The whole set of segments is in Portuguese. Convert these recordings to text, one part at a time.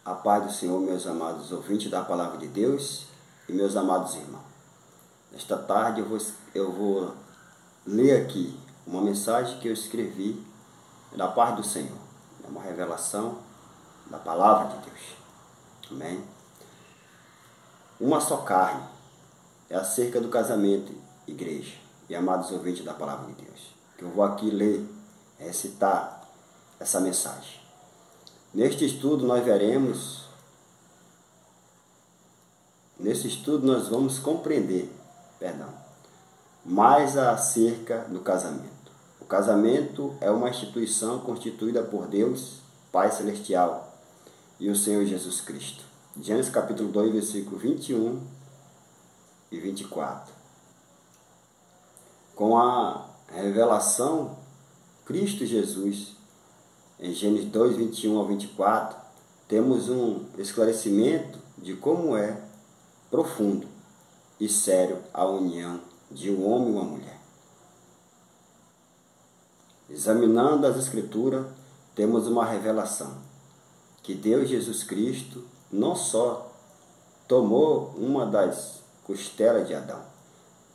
A paz do Senhor, meus amados ouvintes da Palavra de Deus e meus amados irmãos. Nesta tarde eu vou ler aqui uma mensagem que eu escrevi da parte do Senhor. É uma revelação da Palavra de Deus. Amém? Uma só carne é acerca do casamento, igreja e amados ouvintes da Palavra de Deus. Que eu vou aqui ler, recitar essa mensagem. Neste estudo nós vamos compreender, mais acerca do casamento. O casamento é uma instituição constituída por Deus, Pai Celestial, e o Senhor Jesus Cristo. Gênesis capítulo 2, versículo 21 e 24. Com a revelação, Cristo Jesus, em Gênesis 2, 21 ao 24, temos um esclarecimento de como é profundo e sério a união de um homem e uma mulher. Examinando as Escrituras, temos uma revelação que Deus Jesus Cristo não só tomou uma das costelas de Adão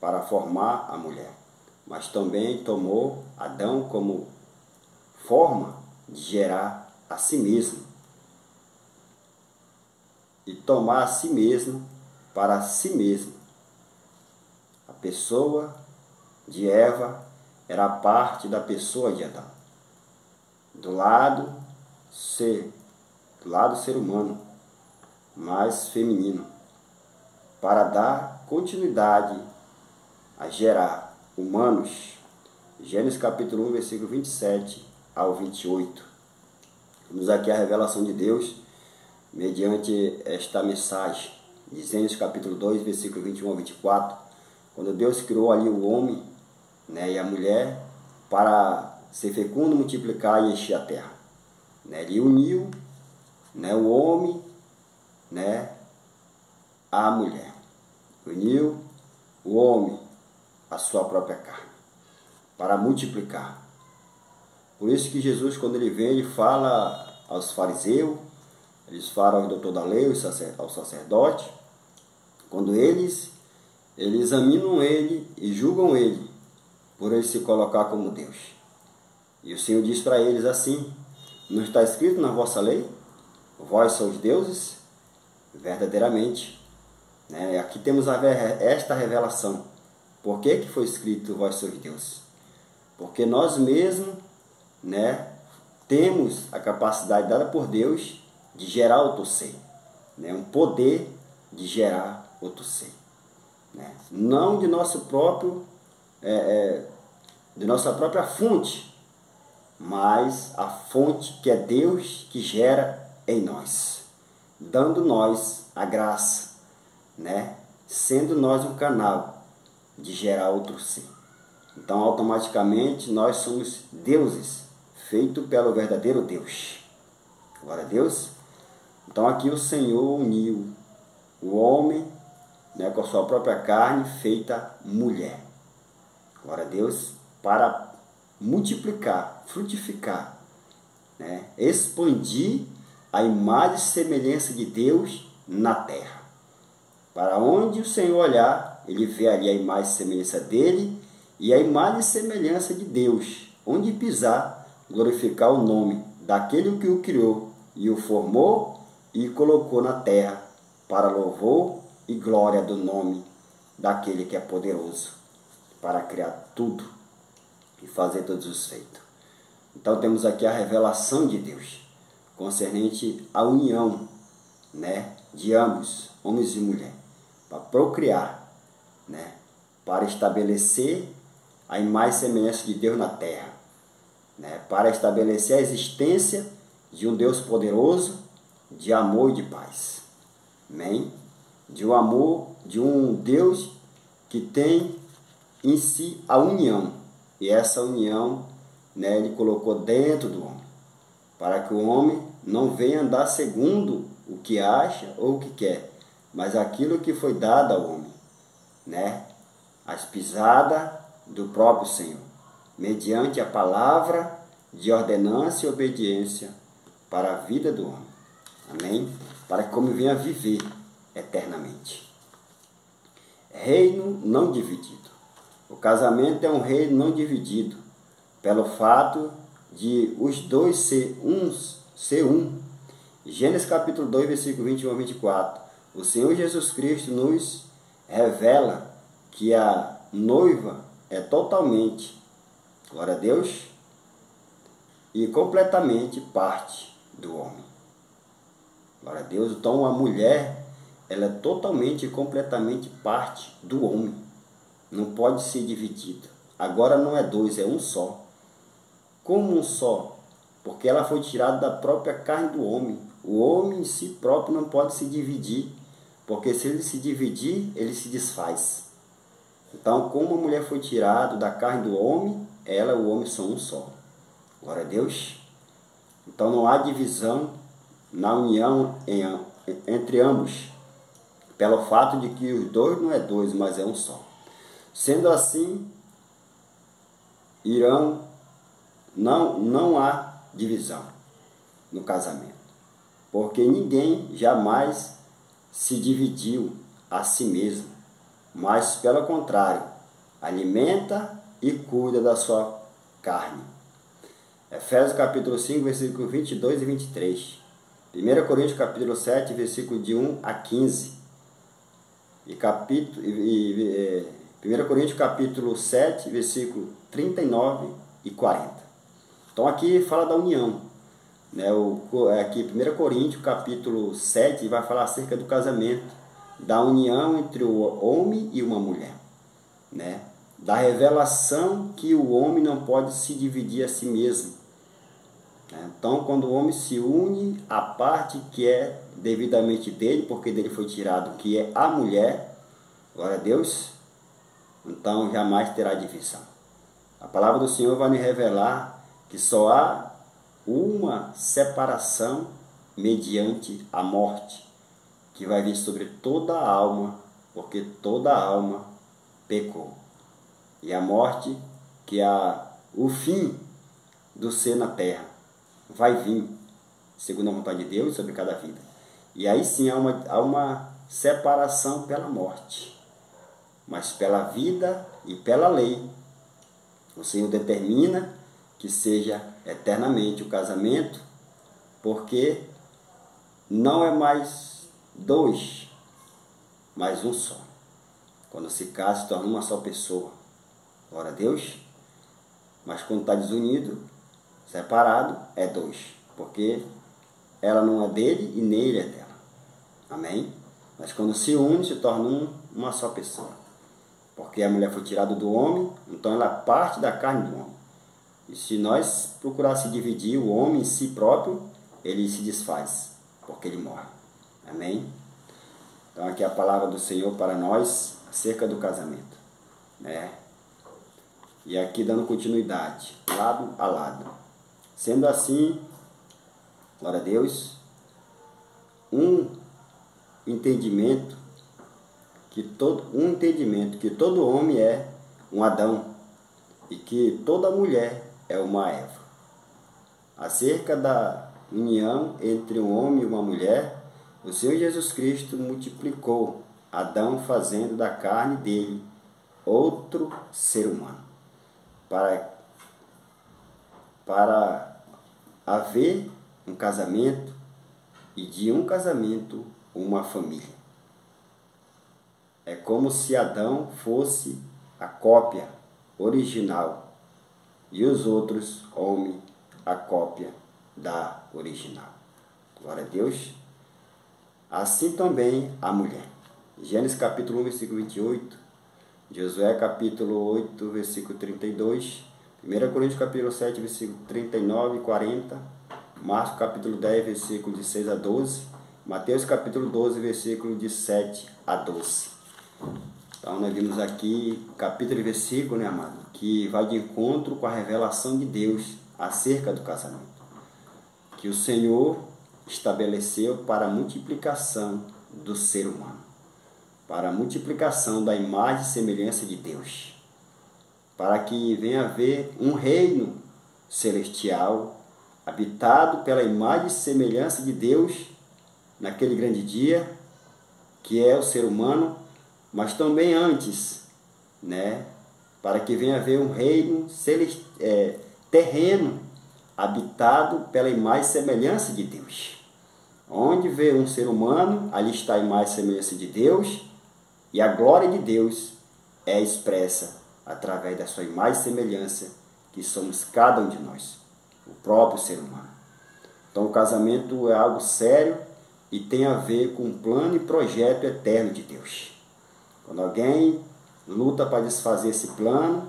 para formar a mulher, mas também tomou Adão como forma de gerar a si mesmo e tomar a si mesmo para si mesmo. A pessoa de Eva era parte da pessoa de Adão, do lado ser humano, mais feminino, para dar continuidade a gerar humanos. Gênesis capítulo 1, versículo 27 ao 28. Temos aqui a revelação de Deus mediante esta mensagem de Gênesis capítulo 2, versículo 21 ao 24, quando Deus criou ali o homem, e a mulher para ser fecundo, multiplicar e encher a terra. Ele uniu o homem à mulher. Uniu o homem à sua própria carne para multiplicar. Por isso que Jesus, quando ele vem, ele fala aos fariseus, eles falam ao doutor da lei, ao sacerdote, quando eles examinam ele e julgam ele por ele se colocar como Deus. E o Senhor diz para eles assim: não está escrito na vossa lei, vós sois deuses? Verdadeiramente. Aqui temos esta revelação. Por que foi escrito vós sois deuses? Porque nós mesmos temos a capacidade dada por Deus de gerar outro ser, um poder de gerar outro ser, não de nosso próprio, de nossa própria fonte, mas a fonte que é Deus que gera em nós, dando nós a graça, sendo nós um canal de gerar outro ser. Então automaticamente nós somos deuses, feito pelo verdadeiro Deus. Glória a Deus. Então aqui o Senhor uniu o homem com a sua própria carne feita mulher. Glória a Deus. Para multiplicar, frutificar, expandir a imagem e semelhança de Deus na terra. Para onde o Senhor olhar, ele vê ali a imagem e semelhança dele e a imagem e semelhança de Deus. Onde pisar, glorificar o nome daquele que o criou e o formou e colocou na terra para louvor e glória do nome daquele que é poderoso para criar tudo e fazer todos os feitos. Então temos aqui a revelação de Deus concernente à união de ambos, homens e mulher, para procriar, para estabelecer a imagem e semelhança de Deus na terra, para estabelecer a existência de um Deus poderoso, de amor e de paz. Amém? De um amor, de um Deus que tem em si a união. E essa união, ele colocou dentro do homem, para que o homem não venha andar segundo o que acha ou o que quer, mas aquilo que foi dado ao homem, as pisadas do próprio Senhor, mediante a palavra de ordenança e obediência para a vida do homem. Amém? Para que como venha viver eternamente. Reino não dividido. O casamento é um reino não dividido, pelo fato de os dois ser um. Gênesis capítulo 2, versículo 21 a 24. O Senhor Jesus Cristo nos revela que a noiva é totalmente, glória a Deus, e completamente parte do homem. Glória a Deus. Então a mulher, ela é totalmente e completamente parte do homem. Não pode ser dividida. Agora não é dois, é um só. Como um só? Porque ela foi tirada da própria carne do homem. O homem em si próprio não pode se dividir, porque se ele se dividir, ele se desfaz. Então, como a mulher foi tirada da carne do homem, ela e o homem são um só. Glória a Deus. Então não há divisão na união entre ambos, pelo fato de que os dois não é dois, mas é um só. Sendo assim, não há divisão no casamento, porque ninguém jamais se dividiu a si mesmo, mas pelo contrário, alimenta e cuida da sua carne. Efésios capítulo 5, versículo 22 e 23. 1 Coríntios capítulo 7, versículo de 1 a 15. E 1 Coríntios capítulo 7, versículo 39 e 40. Então aqui fala da união. Né? Aqui 1 Coríntios capítulo 7 vai falar acerca do casamento, da união entre o homem e uma mulher. Né? Da revelação que o homem não pode se dividir a si mesmo. Então, quando o homem se une à parte que é devidamente dele, porque dele foi tirado, que é a mulher, glória a Deus, então jamais terá divisão. A palavra do Senhor vai nos revelar que só há uma separação mediante a morte, que vai vir sobre toda a alma, porque toda a alma pecou. E a morte, que é o fim do ser na terra, vai vir, segundo a vontade de Deus, sobre cada vida. E aí sim há uma separação pela morte, mas pela vida e pela lei, o Senhor determina que seja eternamente o casamento, porque não é mais dois, mas um só. Quando se casa, se torna uma só pessoa. Glória a Deus. Mas quando está desunido, separado, é dois. Porque ela não é dele e nem ele é dela. Amém? Mas quando se une, se torna uma só pessoa. Porque a mulher foi tirada do homem, então ela é parte da carne do homem. E se nós procurar se dividir, o homem em si próprio, ele se desfaz, porque ele morre. Amém? Então aqui é a palavra do Senhor para nós, acerca do casamento. Né? E aqui dando continuidade, lado a lado. Sendo assim, glória a Deus, um entendimento que todo homem é um Adão e que toda mulher é uma Eva. Acerca da união entre um homem e uma mulher, o Senhor Jesus Cristo multiplicou Adão, fazendo da carne dele outro ser humano, para haver um casamento e de um casamento uma família. É como se Adão fosse a cópia original e os outros homens a cópia da original. Glória a Deus. Assim também a mulher. Gênesis capítulo 1, versículo 28, Josué capítulo 8, versículo 32, 1 Coríntios capítulo 7, versículo 39 e 40, Marcos capítulo 10, versículo de 6 a 12, Mateus capítulo 12, versículo de 7 a 12. Então nós vimos aqui capítulo e versículo, né, amado, que vai de encontro com a revelação de Deus acerca do casamento, que o Senhor estabeleceu para a multiplicação do ser humano, para a multiplicação da imagem e semelhança de Deus, para que venha haver um reino celestial habitado pela imagem e semelhança de Deus naquele grande dia, que é o ser humano, mas também antes, né? Para que venha haver um reino terreno, habitado pela imagem e semelhança de Deus. Onde vê um ser humano, ali está a imagem e semelhança de Deus, e a glória de Deus é expressa através da sua imagem e semelhança, que somos cada um de nós, o próprio ser humano. Então o casamento é algo sério e tem a ver com um plano e projeto eterno de Deus. Quando alguém luta para desfazer esse plano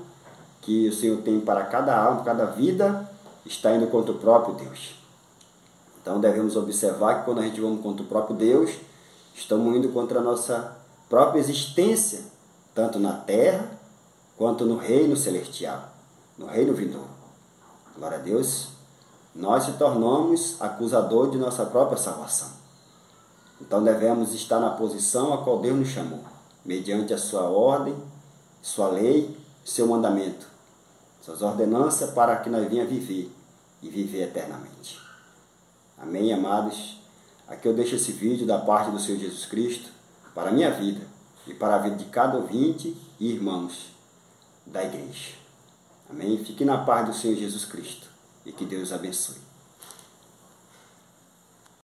que o Senhor tem para cada alma, cada vida, está indo contra o próprio Deus. Então devemos observar que quando a gente vamos contra o próprio Deus, estamos indo contra a nossa própria existência, tanto na terra quanto no reino celestial, no reino vindouro. Glória a Deus. Nós se tornamos acusador de nossa própria salvação. Então devemos estar na posição a qual Deus nos chamou, mediante a sua ordem, sua lei, seu mandamento, suas ordenanças, para que nós venhamos viver e viver eternamente. Amém, amados? Aqui eu deixo esse vídeo da parte do Senhor Jesus Cristo para a minha vida e para a vida de cada ouvinte e irmãos da igreja. Amém? Fique na paz do Senhor Jesus Cristo e que Deus abençoe.